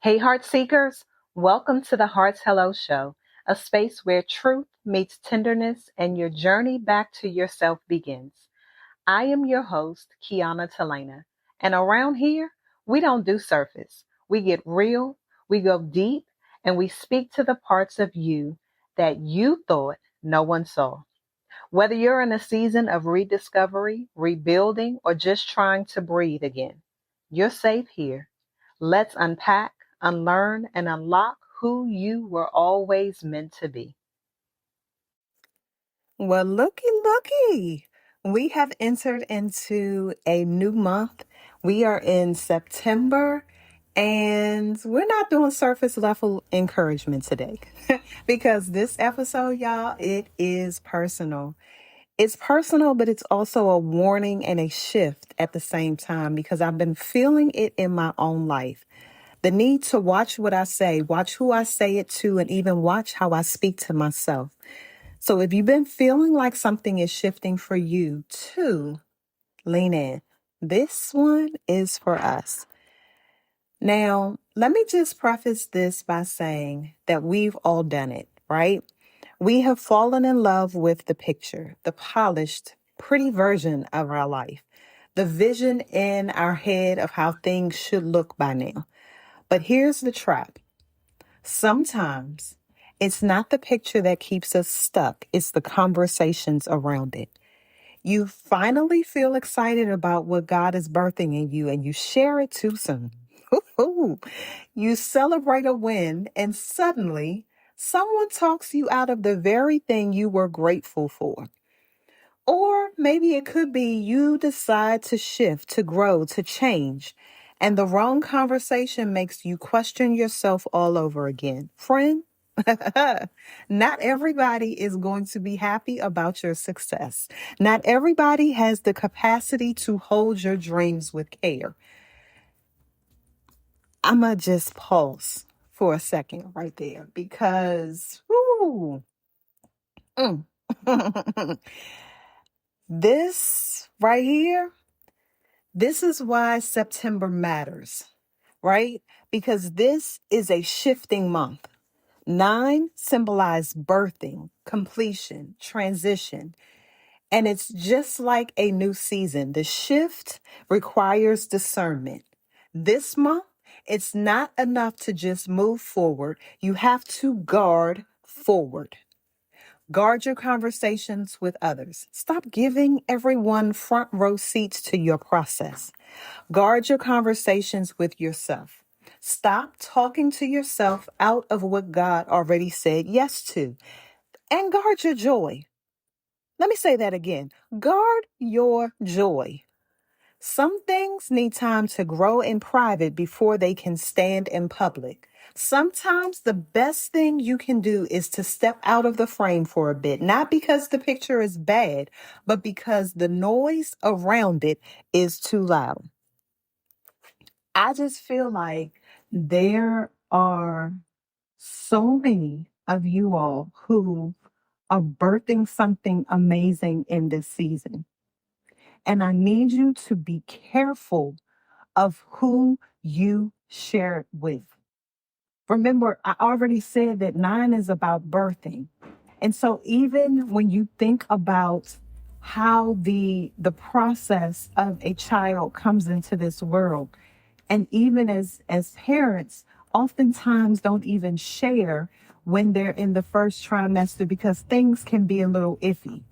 Hey, Heart Seekers, welcome to the Heart's Hello Show, a space where truth meets tenderness and your journey back to yourself begins. I am your host, Kiana Talena, and around here, we don't do surface. We get real, we go deep, and we speak to the parts of you that you thought no one saw. Whether you're in a season of rediscovery, rebuilding, or just trying to breathe again, you're safe here. Let's unpack, unlearn, and unlock who you were always meant to be. Well, looky. We have entered into a new month. We are in September, and we're not doing surface level encouragement today because this episode, y'all, it is personal. It's personal, but it's also a warning and a shift at the same time because I've been feeling it in my own life. The need to watch what I say, watch who I say it to, and even watch how I speak to myself. So if you've been feeling like something is shifting for you too, lean in. This one is for us. Now, let me just preface this by saying that we've all done it, right? We have fallen in love with the picture, the polished, pretty version of our life, the vision in our head of how things should look by now. But here's the trap. Sometimes it's not the picture that keeps us stuck, it's the conversations around it. You finally feel excited about what God is birthing in you and you share it too soon. Ooh. You celebrate a win and suddenly someone talks you out of the very thing you were grateful for. Or maybe it could be you decide to shift, to grow, to change, and the wrong conversation makes you question yourself all over again. Friend, not everybody is going to be happy about your success. Not everybody has the capacity to hold your dreams with care. I'm going to just pause for a second right there because, whoo, mm. This right here, this is why September matters, right? Because this is a shifting month. Nine symbolize birthing, completion, transition. And it's just like a new season. The shift requires discernment. This month, it's not enough to just move forward. You have to guard forward. Guard your conversations with others. Stop giving everyone front row seats to your process. Guard your conversations with yourself. Stop talking to yourself out of what God already said yes to. And guard your joy. Let me say that again. Guard your joy. Some things need time to grow in private before they can stand in public. Sometimes the best thing you can do is to step out of the frame for a bit, not because the picture is bad, but because the noise around it is too loud. I just feel like there are so many of you all who are birthing something amazing in this season. And I need you to be careful of who you share it with. Remember, I already said that nine is about birthing. And so even when you think about how the process of a child comes into this world, and even as parents, oftentimes don't even share when they're in the first trimester because things can be a little iffy.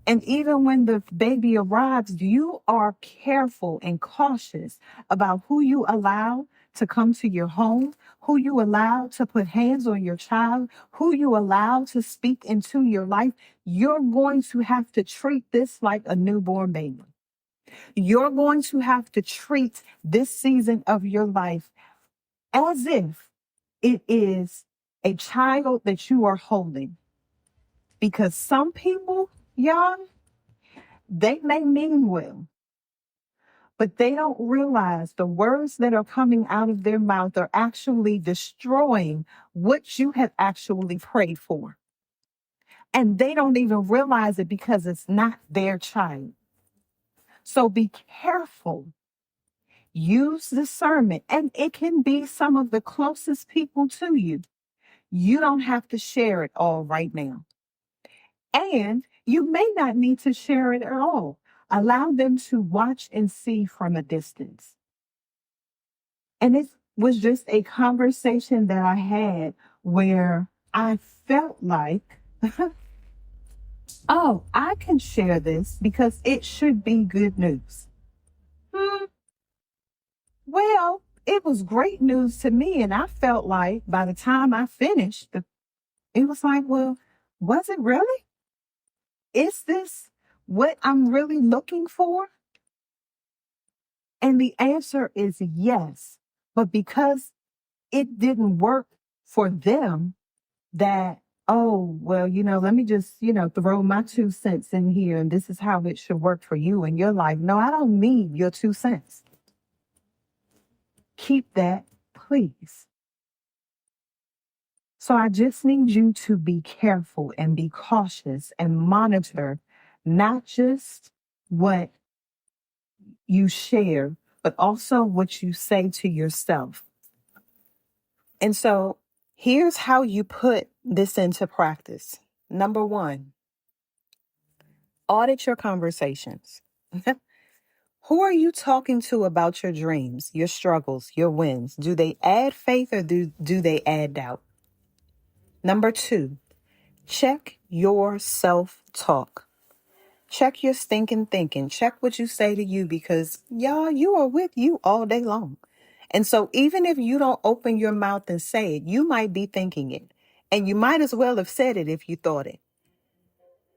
And even when the baby arrives, you are careful and cautious about who you allow to come to your home, who you allow to put hands on your child, who you allow to speak into your life. You're going to have to treat this like a newborn baby. You're going to have to treat this season of your life as if it is a child that you are holding. Because some people, y'all, they may mean well, but they don't realize the words that are coming out of their mouth are actually destroying what you have actually prayed for. And they don't even realize it because it's not their child. So be careful. Use discernment, and it can be some of the closest people to you. You don't have to share it all right now. And you may not need to share it at all. Allow them to watch and see from a distance. And it was just a conversation that I had where I felt like, oh, I can share this because it should be good news. Hmm, well, it was great news to me. And I felt like by the time I finished, it was like, well, was it really? Is this what I'm really looking for? And the answer is yes. But because it didn't work for them, that, oh, well, let me just, throw my 2 cents in here and this is how it should work for you in your life. No, I don't need your 2 cents. Keep that, please. So I just need you to be careful and be cautious and monitor not just what you share, but also what you say to yourself. And so here's how you put this into practice. Number one, audit your conversations. Who are you talking to about your dreams, your struggles, your wins? Do they add faith or do they add doubt? Number two, check your self-talk. Check your stinking thinking. Check what you say to you because y'all, you are with you all day long. And so even if you don't open your mouth and say it, you might be thinking it. And you might as well have said it if you thought it.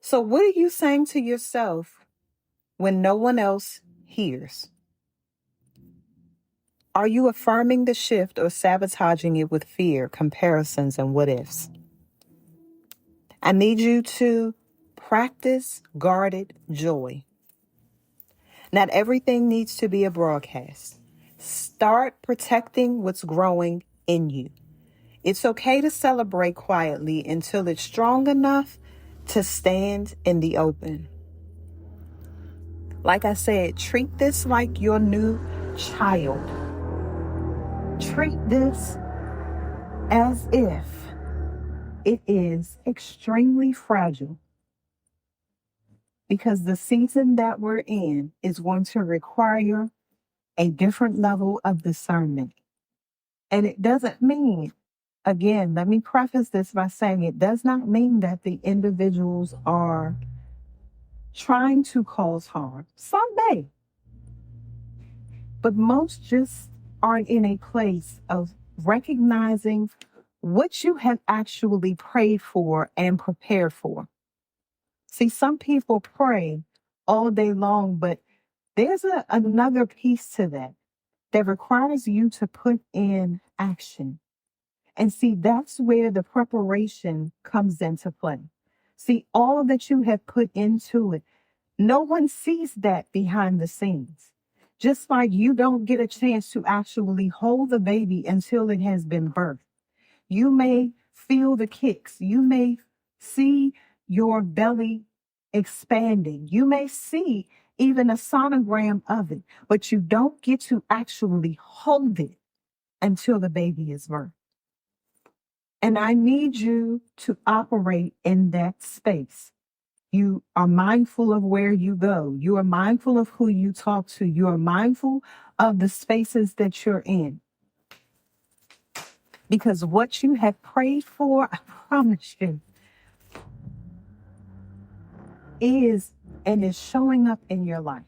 So what are you saying to yourself when no one else hears? Are you affirming the shift or sabotaging it with fear, comparisons, and what ifs? I need you to practice guarded joy. Not everything needs to be a broadcast. Start protecting what's growing in you. It's okay to celebrate quietly until it's strong enough to stand in the open. Like I said, treat this like your new child. Treat this as if it is extremely fragile because the season that we're in is going to require a different level of discernment. And it doesn't mean, again, let me preface this by saying it does not mean that the individuals are trying to cause harm. Some may, but most just aren't in a place of recognizing what you have actually prayed for and prepared for. See, some people pray all day long, but there's another piece to that requires you to put in action. And see, that's where the preparation comes into play. See, all that you have put into it, no one sees that behind the scenes. Just like you don't get a chance to actually hold the baby until it has been birthed. You may feel the kicks. You may see your belly expanding. You may see even a sonogram of it, but you don't get to actually hold it until the baby is birthed. And I need you to operate in that space. You are mindful of where you go. You are mindful of who you talk to. You are mindful of the spaces that you're in. Because what you have prayed for, I promise you, is and is showing up in your life.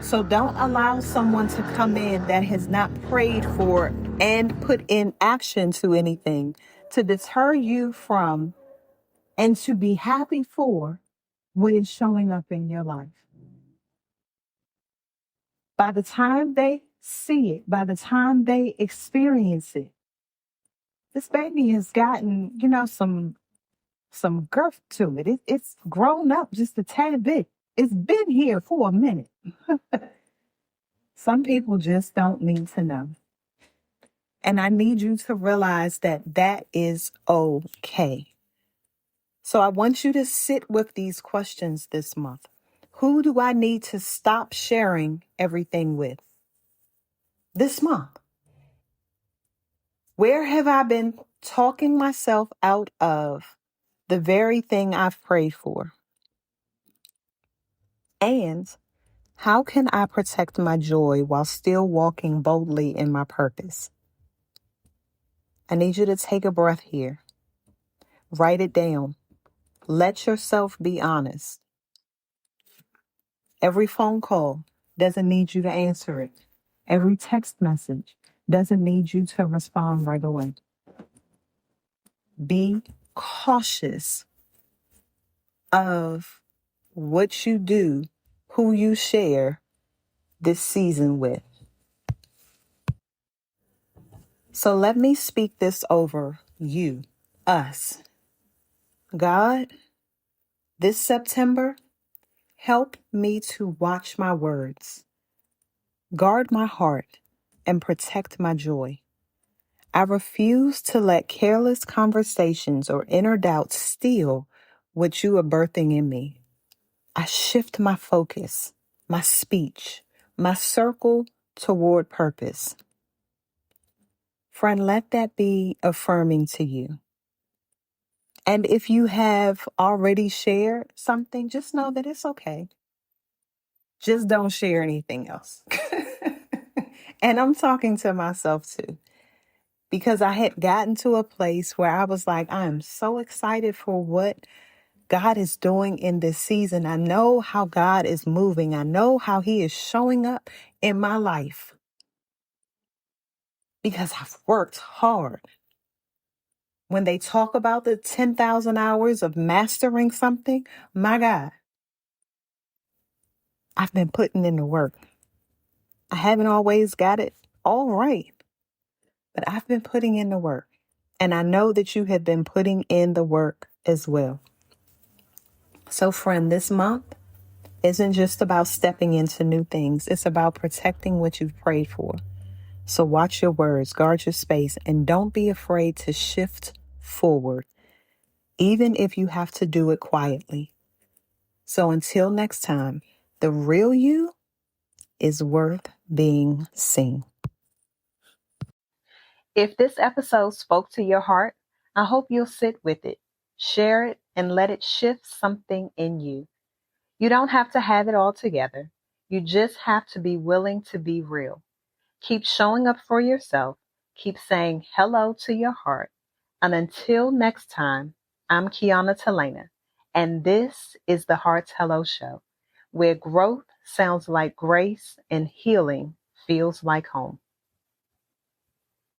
So don't allow someone to come in that has not prayed for and put in action to anything to deter you from and to be happy for what is showing up in your life. By the time they see it, by the time they experience it, this baby has gotten, some girth to it. It's grown up just a tad bit. It's been here for a minute. Some people just don't need to know. And I need you to realize that that is okay. So I want you to sit with these questions this month. Who do I need to stop sharing everything with? this month? Where have I been talking myself out of the very thing I've prayed for? And how can I protect my joy while still walking boldly in my purpose? I need you to take a breath here. Write it down. Let yourself be honest. Every phone call doesn't need you to answer it. Every text message doesn't need you to respond right away. Be cautious of what you do, who you share this season with. So let me speak this over you, us. God, this September, help me to watch my words, guard my heart, and protect my joy. I refuse to let careless conversations or inner doubts steal what you are birthing in me. I shift my focus, my speech, my circle toward purpose. Friend, let that be affirming to you. And if you have already shared something, just know that it's okay. Just don't share anything else. And I'm talking to myself too, because I had gotten to a place where I was like, I am so excited for what God is doing in this season. I know how God is moving. I know how He is showing up in my life because I've worked hard. When they talk about the 10,000 hours of mastering something, my God, I've been putting in the work. I haven't always got it all right, but I've been putting in the work. And I know that you have been putting in the work as well. So, friend, this month isn't just about stepping into new things. It's about protecting what you've prayed for. So watch your words, guard your space, and don't be afraid to shift forward, even if you have to do it quietly. So until next time, the real you is worth being seen. If this episode spoke to your heart, I hope you'll sit with it, share it, and let it shift something in you. You don't have to have it all together. You just have to be willing to be real. Keep showing up for yourself. Keep saying hello to your heart. And until next time, I'm Kiana Talena, and this is the Heart's Hello Show, where growth sounds like grace and healing feels like home.